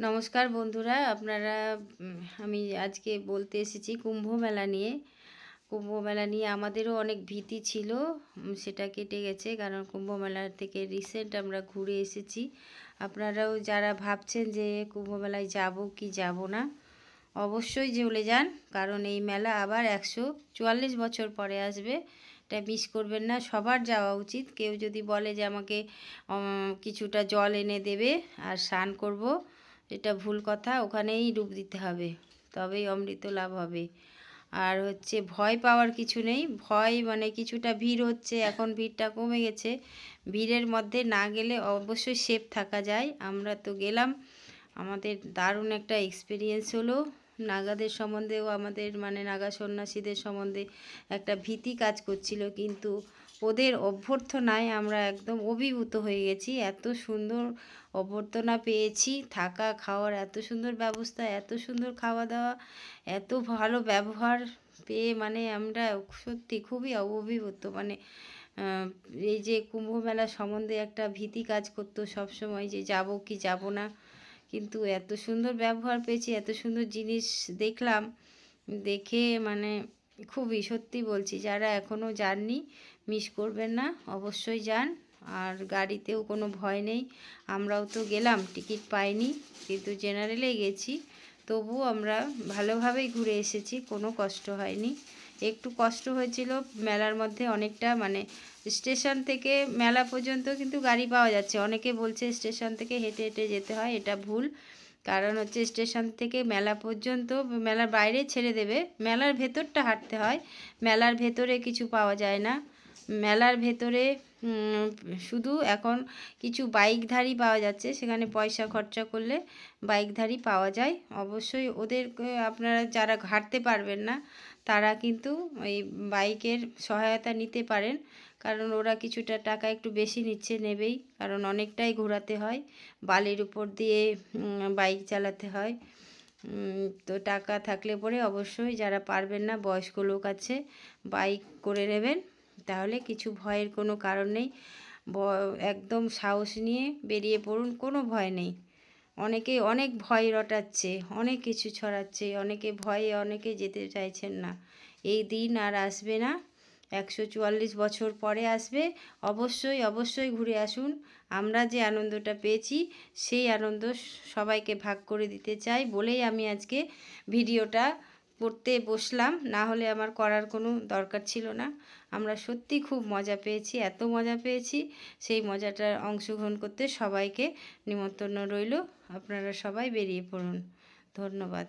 নমস্কার বন্ধুরা, আপনারা আমি আজকে বলতে এসেছি কুম্ভ মেলা নিয়ে। কুম্ভ মেলা নিয়ে আমাদেরও অনেক ভীতি ছিল, সেটা কেটে গেছে। কারণ কুম্ভ মেলা থেকে রিসেন্ট আমরা ঘুরে এসেছি। আপনারাও যারা ভাবছেন যে কুম্ভ মেলায় যাব কি যাব না, অবশ্যই চলে যান। কারণ এই মেলা আবার 144 বছর পরে আসবে। এটা মিস করবেন না, সবার যাওয়া উচিত। কেউ যদি বলে যে আমাকে কিছুটা জল এনে দেবে আর স্নান করব, এটা ভুল কথা। ওখানেই ডুব দিতে হবে, তবেই অমৃত লাভ হবে। আর হচ্ছে ভয় পাওয়ার কিছু নেই। ভয় মানে কিছুটা ভিড় হচ্ছে, এখন ভিড়টা কমে গেছে। ভিড়ের মধ্যে না গেলে অবশ্যই সেফ থাকা যায়। আমরা তো গেলাম, আমাদের দারুণ একটা এক্সপিরিয়েন্স হলো। নাগাদের সম্বন্ধেও আমাদের নাগা সন্ন্যাসীদের সম্বন্ধে একটা ভীতি কাজ করছিল, কিন্তু ওদের অভ্যর্থনায় আমরা একদম অভিভূত হয়ে গেছি। এত সুন্দর অভ্যর্থনা পেয়েছি, থাকা খাওয়ার এত সুন্দর ব্যবস্থা, এত সুন্দর খাওয়া দাওয়া, এত ভালো ব্যবহার পেয়ে আমরা সত্যি খুবই অভিভূত। এই যে কুম্ভ মেলা সম্বন্ধে একটা ভীতি কাজ করতো সবসময়, যে যাব কি যাব না, কিন্তু এত সুন্দর ব্যবহার পেয়েছি, এত সুন্দর জিনিস দেখলাম। দেখে খুবই, সত্যি বলছি, যারা এখনও যাননি মিস করবেন না, অবশ্যই যান। আর গাড়িতেও কোনো ভয় নেই। আমরাও তো গেলাম, টিকিট পাইনি, কিন্তু জেনারেলে গেছি, তবুও আমরা ভালোভাবেই ঘুরে এসেছি, কোনো কষ্ট হয়নি। একটু কষ্ট হয়েছিল মেলার মধ্যে অনেকটা, স্টেশন থেকে মেলা পর্যন্ত কিন্তু গাড়ি পাওয়া যাচ্ছে। অনেকে বলছে স্টেশন থেকে হেঁটে হেঁটে যেতে হয়, এটা ভুল। কারণ হচ্ছে স্টেশন থেকে মেলা পর্যন্ত, মেলার বাইরে ছেড়ে দেবে, মেলার ভেতরটা হাঁটতে হয়। মেলার ভেতরে কিছু পাওয়া যায় না। মেলার ভেতরে শুধু এখন কিছু বাইকধারী পাওয়া যাচ্ছে, সেখানে পয়সা খরচা করলে বাইকধারী পাওয়া যায়। অবশ্যই ওদেরকে, আপনারা যারা হাঁটতে পারবেন না তারা কিন্তু ওই বাইকের সহায়তা নিতে পারেন। কারণ ওরা কিছুটা টাকা একটু বেশি নেবেই, কারণ অনেকটাই ঘোরাতে হয়, বালির উপর দিয়ে বাইক চালাতে হয়। তো টাকা থাকলে পরে অবশ্যই, যারা পারবেন না বয়স্ক লোক আছে, বাইক করে নেবেন, তাহলে কিছু ভয়ের কোনো কারণ নেই। একদম সাহস নিয়ে বেরিয়ে পড়ুন, কোনো ভয় নেই। অনেকে অনেক ভয় রটাচ্ছে, অনেক কিছু ছড়াচ্ছে, অনেকে ভয়ে অনেকে যেতে চাইছেন না। এই দিন আর আসবে না, 144 বছর পরে আসবে। অবশ্যই অবশ্যই ঘুরে আসুন। আমরা যে আনন্দটা পেয়েছি সেই আনন্দ সবাইকে ভাগ করে দিতে চাই বলেই আমি আজকে ভিডিওটা করতে বসলাম, না হলে আমার করার কোনো দরকার ছিল না। আমরা সত্যি খুব মজা পেয়েছি, এত মজা পেয়েছি, সেই মজাটার অংশগ্রহণ করতে সবাইকে নিমন্ত্রণ রইল। আপনারা সবাই বেরিয়ে পড়ুন। ধন্যবাদ।